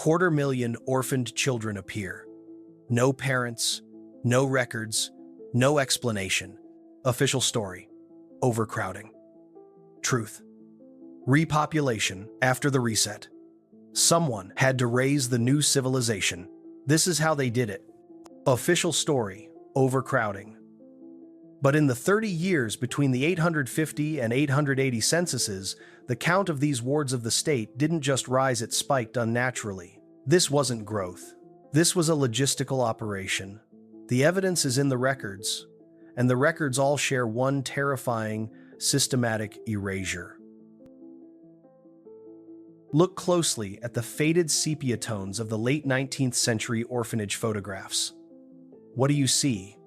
250,000 orphaned children appear. No parents, no records, no explanation. Official story: overcrowding. Truth: repopulation after the reset. Someone had to raise the new civilization. This is how they did it. Official story: overcrowding. But in the 30 years between the 850 and 880 censuses, the count of these wards of the state didn't just rise, it spiked unnaturally. This wasn't growth. This was a logistical operation. The evidence is in the records, and the records all share one terrifying, systematic erasure. Look closely at the faded sepia tones of the late 19th century orphanage photographs. What do you see?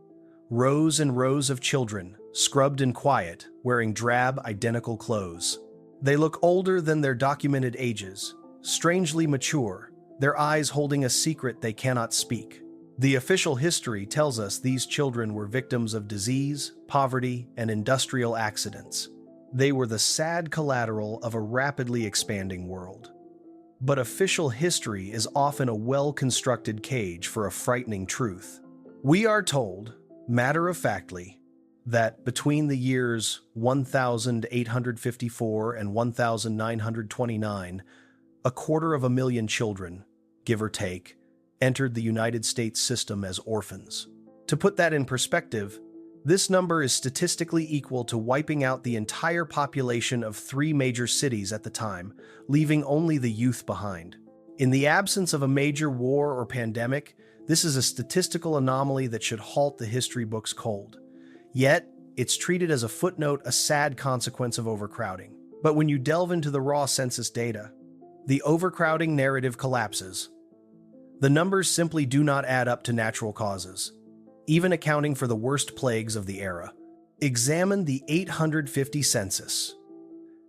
Rows and rows of children, scrubbed and quiet, wearing drab, identical clothes. They look older than their documented ages, strangely mature, their eyes holding a secret they cannot speak. The official history tells us these children were victims of disease, poverty, and industrial accidents. They were the sad collateral of a rapidly expanding world. But official history is often a well-constructed cage for a frightening truth. We are told, matter-of-factly, that between the years 1854 and 1929, 250,000 children, give or take, entered the United States system as orphans. To put that in perspective, this number is statistically equal to wiping out the entire population of 3 major cities at the time, leaving only the youth behind. In the absence of a major war or pandemic, this is a statistical anomaly that should halt the history books cold. Yet, it's treated as a footnote, a sad consequence of overcrowding. But when you delve into the raw census data, the overcrowding narrative collapses. The numbers simply do not add up to natural causes, even accounting for the worst plagues of the era. Examine the 850 census.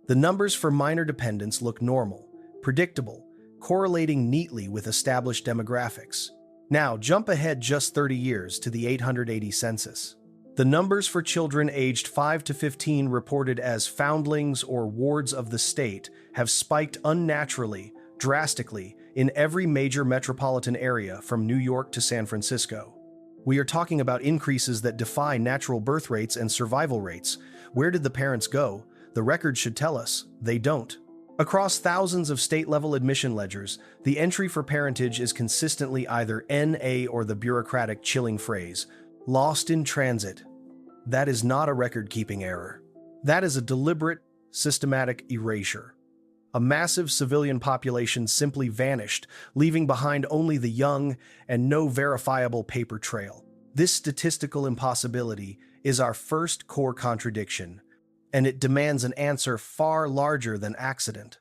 The numbers for minor dependents look normal, predictable, correlating neatly with established demographics. Now, jump ahead just 30 years to the 880 census. The numbers for children aged 5 to 15 reported as foundlings or wards of the state have spiked unnaturally, drastically, in every major metropolitan area from New York to San Francisco. We are talking about increases that defy natural birth rates and survival rates. Where did the parents go? The records should tell us. They don't. Across thousands of state-level admission ledgers, the entry for parentage is consistently either NA or the bureaucratic chilling phrase, lost in transit. That is not a record-keeping error. That is a deliberate, systematic erasure. A massive civilian population simply vanished, leaving behind only the young and no verifiable paper trail. This statistical impossibility is our first core contradiction, and it demands an answer far larger than accident.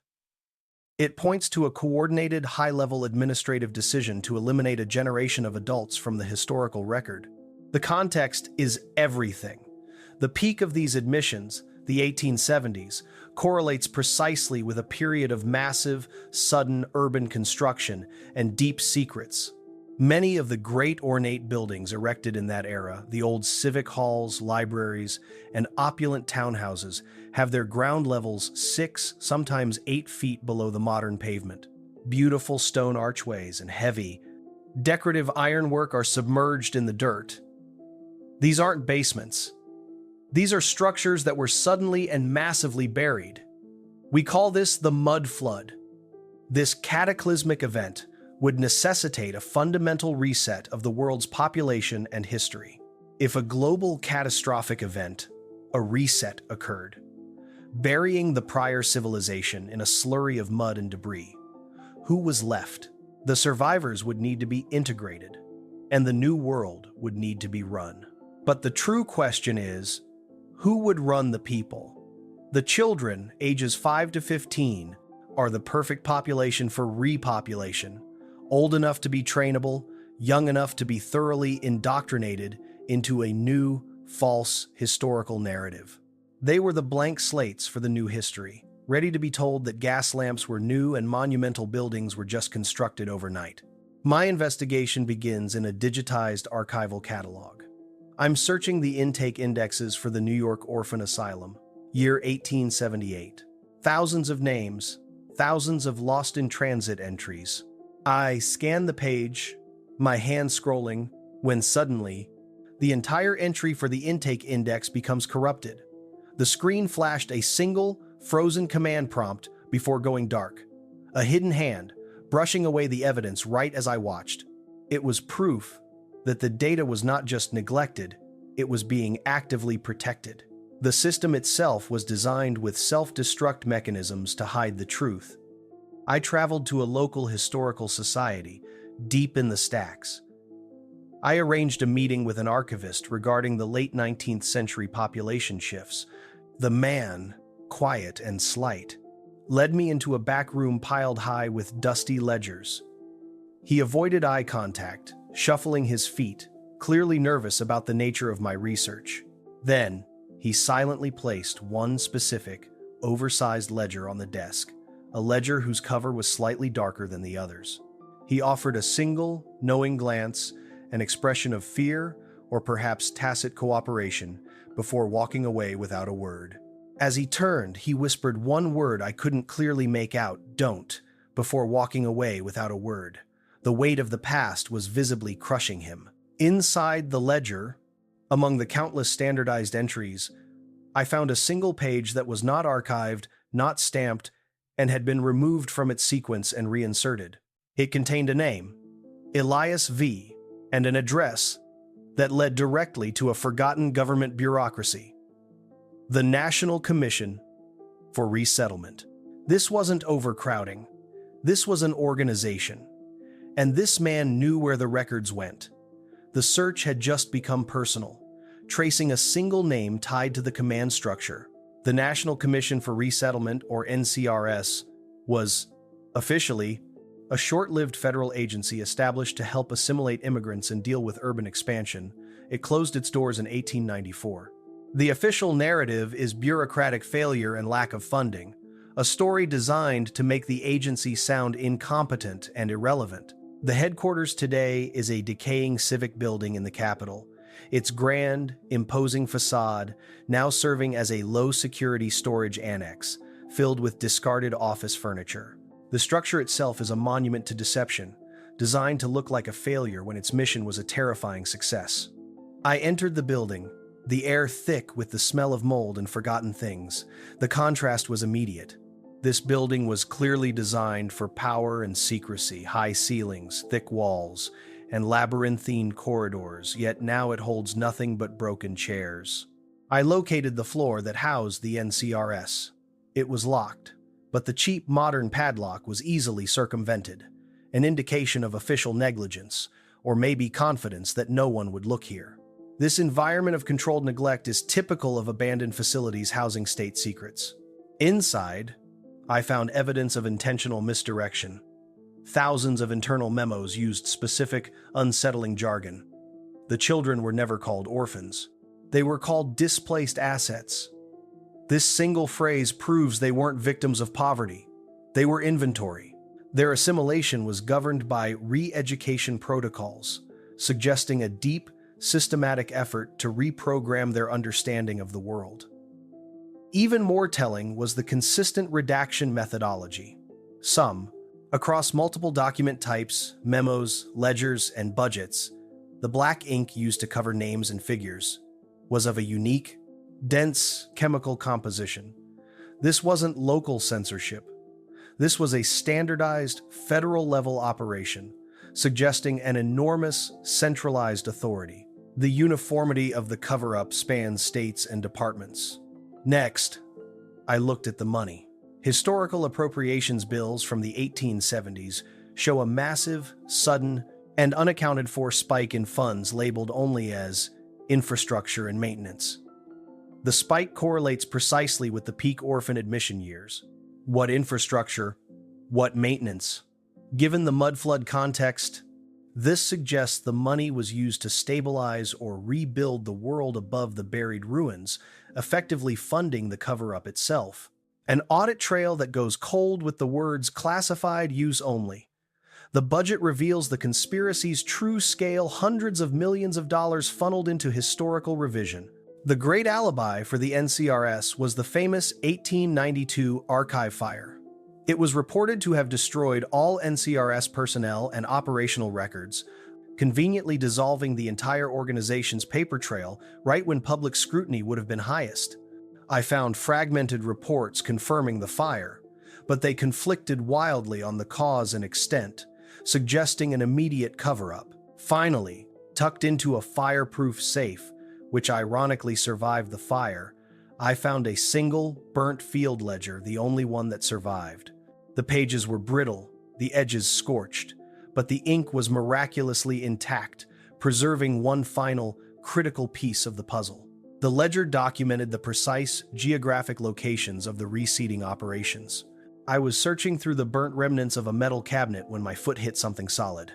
It points to a coordinated, high-level administrative decision to eliminate a generation of adults from the historical record. The context is everything. The peak of these admissions, the 1870s, correlates precisely with a period of massive, sudden urban construction and deep secrets. Many of the great ornate buildings erected in that era, the old civic halls, libraries, and opulent townhouses, have their ground levels 6, sometimes 8 feet below the modern pavement. Beautiful stone archways and heavy, decorative ironwork are submerged in the dirt. These aren't basements. These are structures that were suddenly and massively buried. We call this the mud flood. This cataclysmic event would necessitate a fundamental reset of the world's population and history. If a global catastrophic event, a reset, occurred, burying the prior civilization in a slurry of mud and debris, who was left? The survivors would need to be integrated, and the new world would need to be run. But the true question is, who would run the people? The children, ages 5 to 15, are the perfect population for repopulation, old enough to be trainable, young enough to be thoroughly indoctrinated into a new, false, historical narrative. They were the blank slates for the new history, ready to be told that gas lamps were new and monumental buildings were just constructed overnight. My investigation begins in a digitized archival catalog. I'm searching the intake indexes for the New York Orphan Asylum, year 1878. Thousands of names, thousands of lost-in-transit entries. I scanned the page, my hand scrolling, when suddenly, the entire entry for the intake index becomes corrupted. The screen flashed a single, frozen command prompt before going dark. A hidden hand, brushing away the evidence right as I watched. It was proof that the data was not just neglected, it was being actively protected. The system itself was designed with self-destruct mechanisms to hide the truth. I traveled to a local historical society, deep in the stacks. I arranged a meeting with an archivist regarding the late 19th century population shifts. The man, quiet and slight, led me into a back room piled high with dusty ledgers. He avoided eye contact, shuffling his feet, clearly nervous about the nature of my research. Then, he silently placed one specific, oversized ledger on the desk, a ledger whose cover was slightly darker than the others. He offered a single, knowing glance, an expression of fear or perhaps tacit cooperation, before walking away without a word. As he turned, he whispered one word I couldn't clearly make out, "Don't," before walking away without a word. The weight of the past was visibly crushing him. Inside the ledger, among the countless standardized entries, I found a single page that was not archived, not stamped, and had been removed from its sequence and reinserted. It contained a name, Elias V., and an address that led directly to a forgotten government bureaucracy, the National Commission for Resettlement. This wasn't overcrowding. This was an organization. And this man knew where the records went. The search had just become personal, tracing a single name tied to the command structure. The National Commission for Resettlement, or NCRS, was, officially, a short-lived federal agency established to help assimilate immigrants and deal with urban expansion. It closed its doors in 1894. The official narrative is bureaucratic failure and lack of funding, a story designed to make the agency sound incompetent and irrelevant. The headquarters today is a decaying civic building in the capital, its grand, imposing facade now serving as a low-security storage annex, filled with discarded office furniture. The structure itself is a monument to deception, designed to look like a failure when its mission was a terrifying success. I entered the building, the air thick with the smell of mold and forgotten things. The contrast was immediate. This building was clearly designed for power and secrecy, high ceilings, thick walls, and labyrinthine corridors, yet now it holds nothing but broken chairs. I located the floor that housed the NCRS. It was locked, but the cheap modern padlock was easily circumvented, an indication of official negligence, or maybe confidence that no one would look here. This environment of controlled neglect is typical of abandoned facilities housing state secrets. Inside, I found evidence of intentional misdirection. Thousands of internal memos used specific, unsettling jargon. The children were never called orphans. They were called displaced assets. This single phrase proves they weren't victims of poverty. They were inventory. Their assimilation was governed by re-education protocols, suggesting a deep, systematic effort to reprogram their understanding of the world. Even more telling was the consistent redaction methodology. Some, across multiple document types, memos, ledgers, and budgets, the black ink used to cover names and figures was of a unique, dense chemical composition. This wasn't local censorship. This was a standardized, federal-level operation, suggesting an enormous, centralized authority. The uniformity of the cover-up spans states and departments. Next, I looked at the money. Historical appropriations bills from the 1870s show a massive, sudden, and unaccounted-for spike in funds labeled only as infrastructure and maintenance. The spike correlates precisely with the peak orphan admission years. What infrastructure? What maintenance? Given the mudflood context, this suggests the money was used to stabilize or rebuild the world above the buried ruins, effectively funding the cover-up itself. An audit trail that goes cold with the words classified use only. The budget reveals the conspiracy's true scale, hundreds of millions of dollars funneled into historical revision. The great alibi for the NCRS was the famous 1892 archive fire. It was reported to have destroyed all NCRS personnel and operational records, conveniently dissolving the entire organization's paper trail right when public scrutiny would have been highest. I found fragmented reports confirming the fire, but they conflicted wildly on the cause and extent, suggesting an immediate cover-up. Finally, tucked into a fireproof safe, which ironically survived the fire, I found a single, burnt field ledger, the only one that survived. The pages were brittle, the edges scorched, but the ink was miraculously intact, preserving one final, critical piece of the puzzle. The ledger documented the precise geographic locations of the reseeding operations. I was searching through the burnt remnants of a metal cabinet when my foot hit something solid.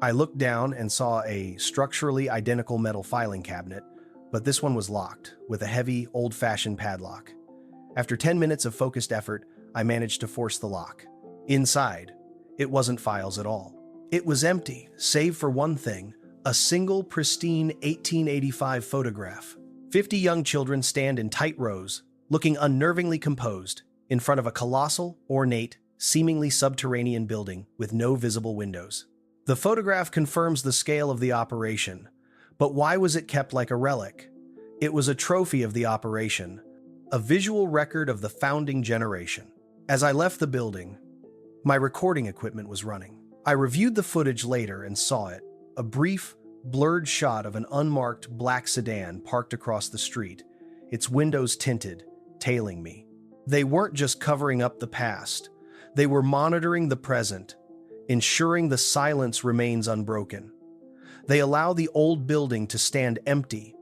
I looked down and saw a structurally identical metal filing cabinet, but this one was locked, with a heavy, old-fashioned padlock. After 10 minutes of focused effort, I managed to force the lock. Inside, it wasn't files at all. It was empty, save for one thing, a single pristine 1885 photograph. 50 young children stand in tight rows, looking unnervingly composed, in front of a colossal, ornate, seemingly subterranean building with no visible windows. The photograph confirms the scale of the operation, but why was it kept like a relic? It was a trophy of the operation, a visual record of the founding generation. As I left the building, my recording equipment was running. I reviewed the footage later and saw it, a brief, blurred shot of an unmarked black sedan parked across the street, its windows tinted, tailing me. They weren't just covering up the past, they were monitoring the present, ensuring the silence remains unbroken. They allow the old building to stand empty,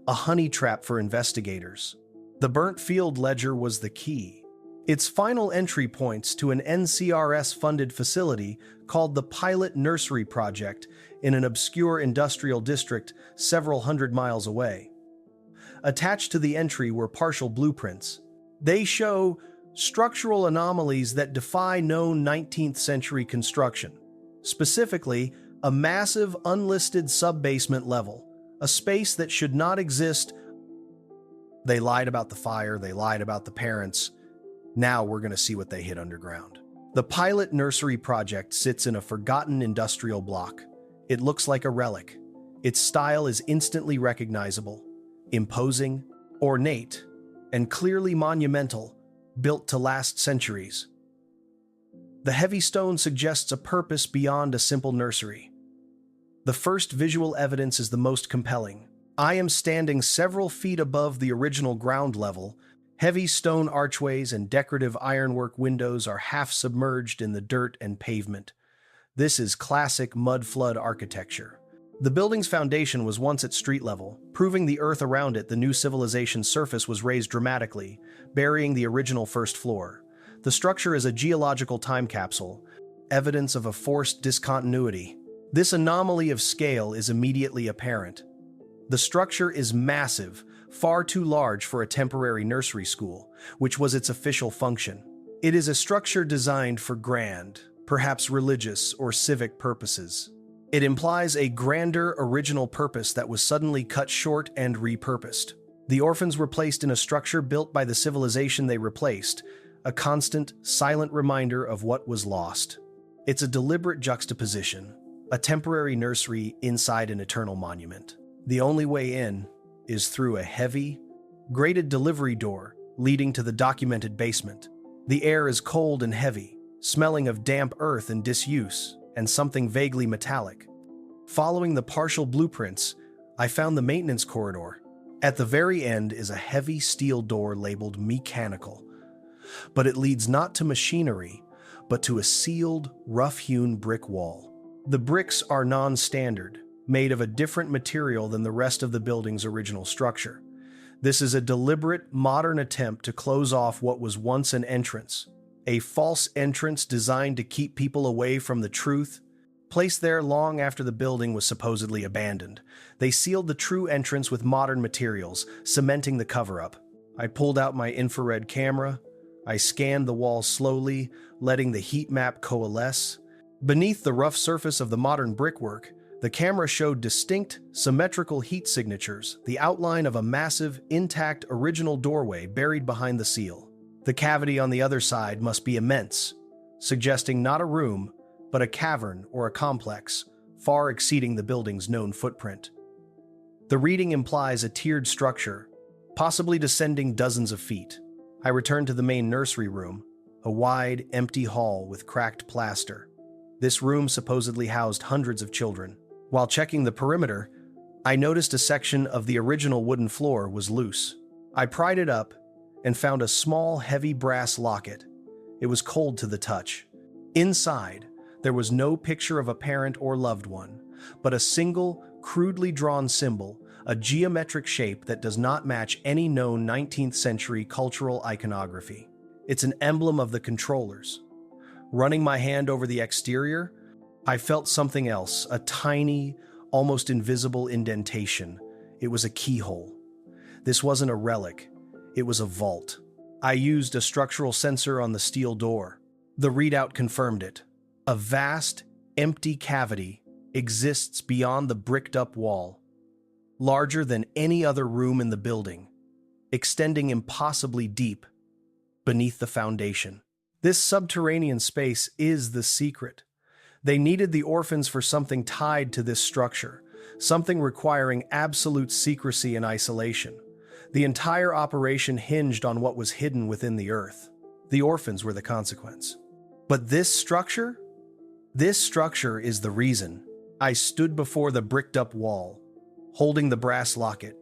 a honey trap for investigators. The burnt field ledger was the key. Its final entry points to an NCRS-funded facility called the Pilot Nursery Project in an obscure industrial district several hundred miles away. Attached to the entry were partial blueprints. They show structural anomalies that defy known 19th century construction. Specifically, a massive unlisted sub-basement level, a space that should not exist. They lied about the fire, they lied about the parents. Now we're going to see what they hid underground. The Pilot Nursery Project sits in a forgotten industrial block. It looks like a relic. Its style is instantly recognizable, imposing, ornate, and clearly monumental, built to last centuries. The heavy stone suggests a purpose beyond a simple nursery. The first visual evidence is the most compelling. I am standing several feet above the original ground level. Heavy stone archways and decorative ironwork windows are half submerged in the dirt and pavement. This is classic mud flood architecture. The building's foundation was once at street level, proving the earth around it. The new civilization's surface was raised dramatically, burying the original first floor. The structure is a geological time capsule, evidence of a forced discontinuity. This anomaly of scale is immediately apparent. The structure is massive, far too large for a temporary nursery school, which was its official function. It is a structure designed for grand, perhaps religious or civic purposes. It implies a grander original purpose that was suddenly cut short and repurposed. The orphans were placed in a structure built by the civilization they replaced, a constant, silent reminder of what was lost. It's a deliberate juxtaposition, a temporary nursery inside an eternal monument. The only way in is through a heavy, grated delivery door leading to the documented basement. The air is cold and heavy, smelling of damp earth and disuse, and something vaguely metallic. Following the partial blueprints, I found the maintenance corridor. At the very end is a heavy steel door labeled mechanical, but it leads not to machinery, but to a sealed, rough-hewn brick wall. The bricks are non-standard, made of a different material than the rest of the building's original structure. This is a deliberate, modern attempt to close off what was once an entrance, a false entrance designed to keep people away from the truth. Placed there long after the building was supposedly abandoned, they sealed the true entrance with modern materials, cementing the cover-up. I pulled out my infrared camera. I scanned the walls slowly, letting the heat map coalesce. Beneath the rough surface of the modern brickwork, the camera showed distinct, symmetrical heat signatures, the outline of a massive, intact original doorway buried behind the seal. The cavity on the other side must be immense, suggesting not a room, but a cavern or a complex, far exceeding the building's known footprint. The reading implies a tiered structure, possibly descending dozens of feet. I returned to the main nursery room, a wide, empty hall with cracked plaster. This room supposedly housed hundreds of children. While checking the perimeter, I noticed a section of the original wooden floor was loose. I pried it up and found a small, heavy brass locket. It was cold to the touch. Inside, there was no picture of a parent or loved one, but a single, crudely drawn symbol, a geometric shape that does not match any known 19th century cultural iconography. It's an emblem of the controllers. Running my hand over the exterior, I felt something else, a tiny, almost invisible indentation. It was a keyhole. This wasn't a relic, it was a vault. I used a structural sensor on the steel door. The readout confirmed it. A vast, empty cavity exists beyond the bricked-up wall, larger than any other room in the building, extending impossibly deep beneath the foundation. This subterranean space is the secret. They needed the orphans for something tied to this structure, something requiring absolute secrecy and isolation. The entire operation hinged on what was hidden within the earth. The orphans were the consequence. But this structure? This structure is the reason. I stood before the bricked-up wall, holding the brass locket.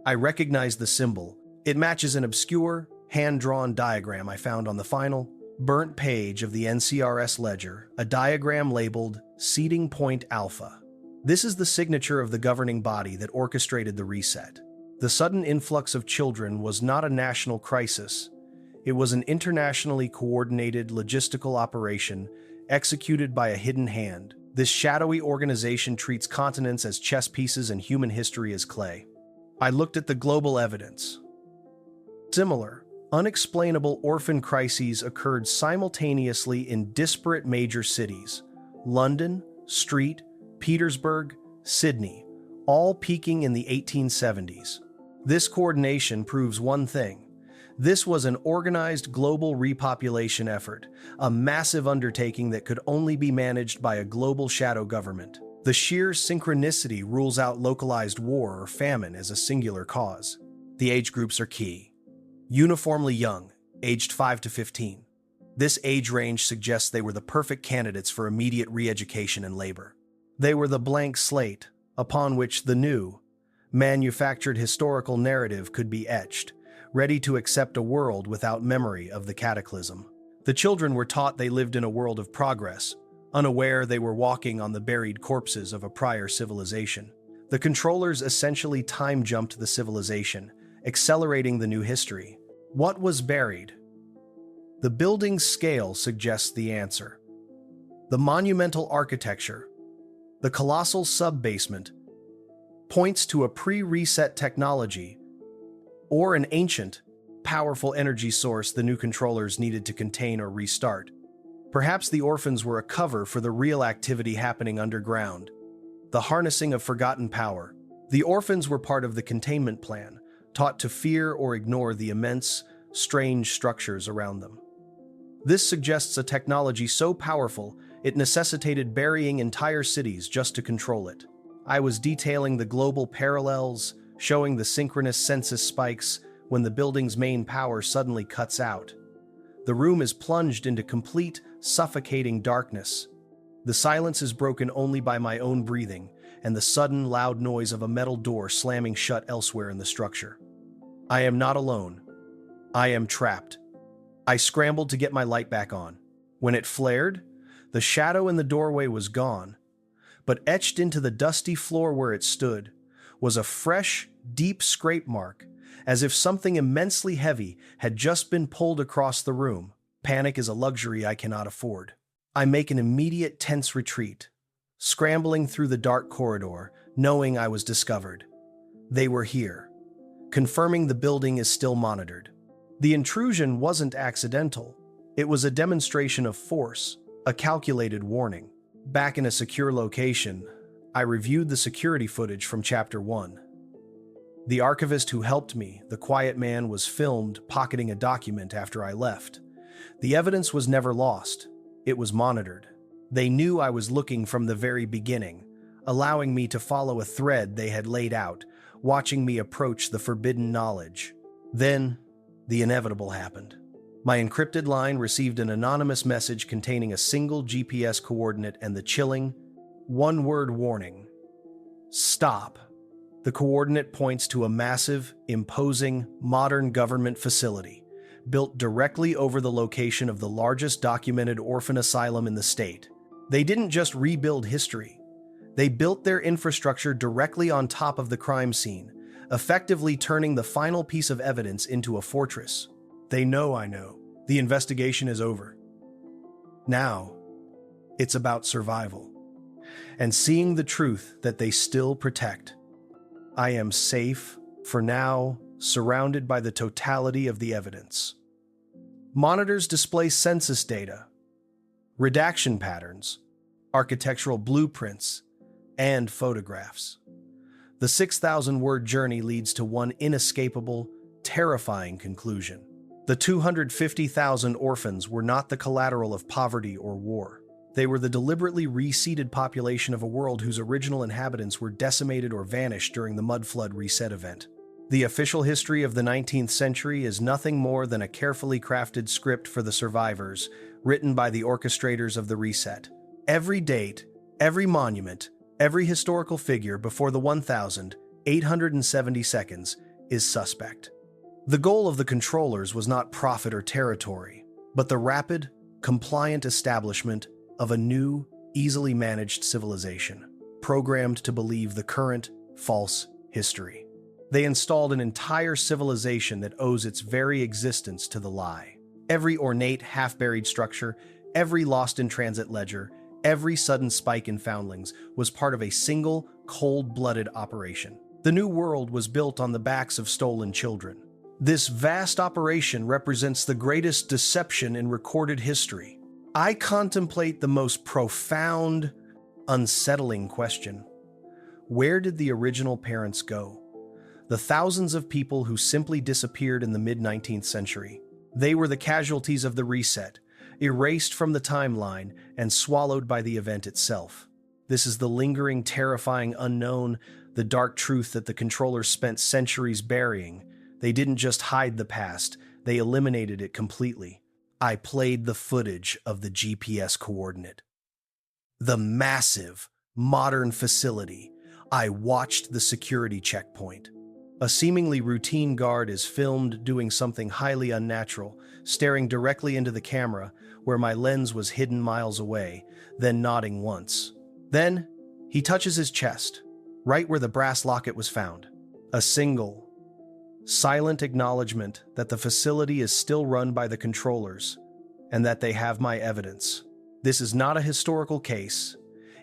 I recognized the symbol. It matches an obscure, hand-drawn diagram I found on the final, burnt page of the NCRS ledger, a diagram labeled Seeding Point Alpha. This is the signature of the governing body that orchestrated the reset. The sudden influx of children was not a national crisis. It was an internationally coordinated logistical operation executed by a hidden hand. This shadowy organization treats continents as chess pieces and human history as clay. I looked at the global evidence. Similar, unexplainable orphan crises occurred simultaneously in disparate major cities: London, Street, Petersburg, Sydney, all peaking in the 1870s. This coordination proves one thing. This was an organized global repopulation effort, a massive undertaking that could only be managed by a global shadow government. The sheer synchronicity rules out localized war or famine as a singular cause. The age groups are key. Uniformly young, aged 5 to 15. This age range suggests they were the perfect candidates for immediate re-education and labor. They were the blank slate upon which the new, manufactured historical narrative could be etched, ready to accept a world without memory of the cataclysm. The children were taught they lived in a world of progress, unaware they were walking on the buried corpses of a prior civilization. The controllers essentially time-jumped the civilization, accelerating the new history. What was buried? The building's scale suggests the answer. The monumental architecture, the colossal sub-basement, points to a pre-reset technology or an ancient, powerful energy source the new controllers needed to contain or restart. Perhaps the orphans were a cover for the real activity happening underground, the harnessing of forgotten power. The orphans were part of the containment plan, taught to fear or ignore the immense, strange structures around them. This suggests a technology so powerful it necessitated burying entire cities just to control it. I was detailing the global parallels, showing the synchronous census spikes when the building's main power suddenly cuts out. The room is plunged into complete, suffocating darkness. The silence is broken only by my own breathing and the sudden, loud noise of a metal door slamming shut elsewhere in the structure. I am not alone. I am trapped. I scrambled to get my light back on. When it flared, the shadow in the doorway was gone, but etched into the dusty floor where it stood was a fresh, deep scrape mark, as if something immensely heavy had just been pulled across the room. Panic is a luxury I cannot afford. I make an immediate tense retreat, scrambling through the dark corridor, knowing I was discovered. They were here, confirming the building is still monitored. The intrusion wasn't accidental. It was a demonstration of force, a calculated warning. Back in a secure location, I reviewed the security footage from Chapter 1. The archivist who helped me, the quiet man, was filmed pocketing a document after I left. The evidence was never lost. it was monitored. They knew I was looking from the very beginning, allowing me to follow a thread they had laid out, watching me approach the forbidden knowledge. Then, the inevitable happened. My encrypted line received an anonymous message containing a single GPS coordinate and the chilling, one-word warning. Stop. The coordinate points to a massive, imposing, modern government facility, built directly over the location of the largest documented orphan asylum in the state. They didn't just rebuild history. They built their infrastructure directly on top of the crime scene, effectively turning the final piece of evidence into a fortress. They know I know. The investigation is over. Now, it's about survival and seeing the truth that they still protect. I am safe, for now, surrounded by the totality of the evidence. Monitors display census data, redaction patterns, architectural blueprints, and photographs. The 6,000-word journey leads to one inescapable, terrifying conclusion. The 250,000 orphans were not the collateral of poverty or war. They were the deliberately reseeded population of a world whose original inhabitants were decimated or vanished during the mud flood reset event. The official history of the 19th century is nothing more than a carefully crafted script for the survivors, written by the orchestrators of the reset. Every date, every monument, every historical figure before the 1,870 seconds is suspect. The goal of the controllers was not profit or territory, but the rapid, compliant establishment of a new, easily managed civilization, programmed to believe the current, false history. They installed an entire civilization that owes its very existence to the lie. Every ornate, half-buried structure, every lost-in-transit ledger, every sudden spike in foundlings was part of a single, cold-blooded operation. The new world was built on the backs of stolen children. This vast operation represents the greatest deception in recorded history. I contemplate the most profound, unsettling question. Where did the original parents go? The thousands of people who simply disappeared in the mid-19th century. They were the casualties of the reset, erased from the timeline and swallowed by the event itself. This is the lingering, terrifying unknown, the dark truth that the controllers spent centuries burying. They didn't just hide the past, they eliminated it completely. I played the footage of the GPS coordinate. The massive, modern facility. I watched the security checkpoint. A seemingly routine guard is filmed doing something highly unnatural, staring directly into the camera where my lens was hidden miles away, then nodding once. Then, he touches his chest, right where the brass locket was found. A single, silent acknowledgement that the facility is still run by the controllers and that they have my evidence. This is not a historical case.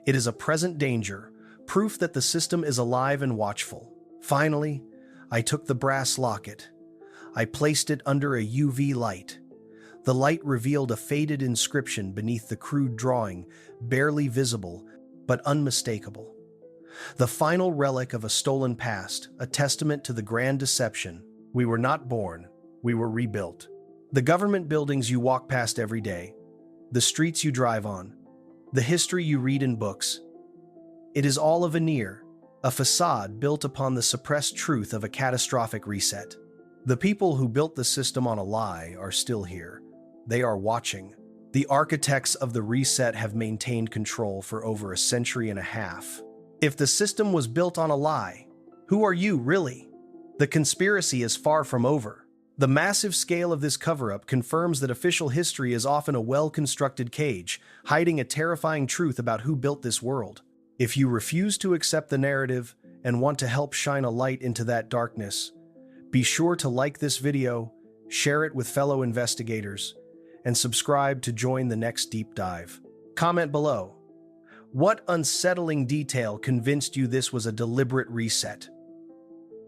It is a present danger, proof that the system is alive and watchful. Finally, I took the brass locket. I placed it under a UV light. The light revealed a faded inscription beneath the crude drawing, barely visible, but unmistakable. The final relic of a stolen past, a testament to the grand deception. We were not born, we were rebuilt. The government buildings you walk past every day, the streets you drive on, the history you read in books. It is all a veneer, a facade built upon the suppressed truth of a catastrophic reset. The people who built the system on a lie are still here. They are watching. The architects of the reset have maintained control for over a century and a half. If the system was built on a lie, who are you, really? The conspiracy is far from over. The massive scale of this cover-up confirms that official history is often a well-constructed cage, hiding a terrifying truth about who built this world. If you refuse to accept the narrative and want to help shine a light into that darkness, be sure to like this video, share it with fellow investigators, and subscribe to join the next deep dive. Comment below. What unsettling detail convinced you this was a deliberate reset?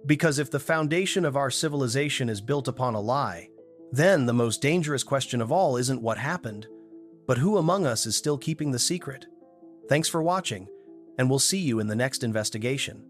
Because if the foundation of our civilization is built upon a lie, then the most dangerous question of all isn't what happened, but who among us is still keeping the secret? Thanks for watching, and we'll see you in the next investigation.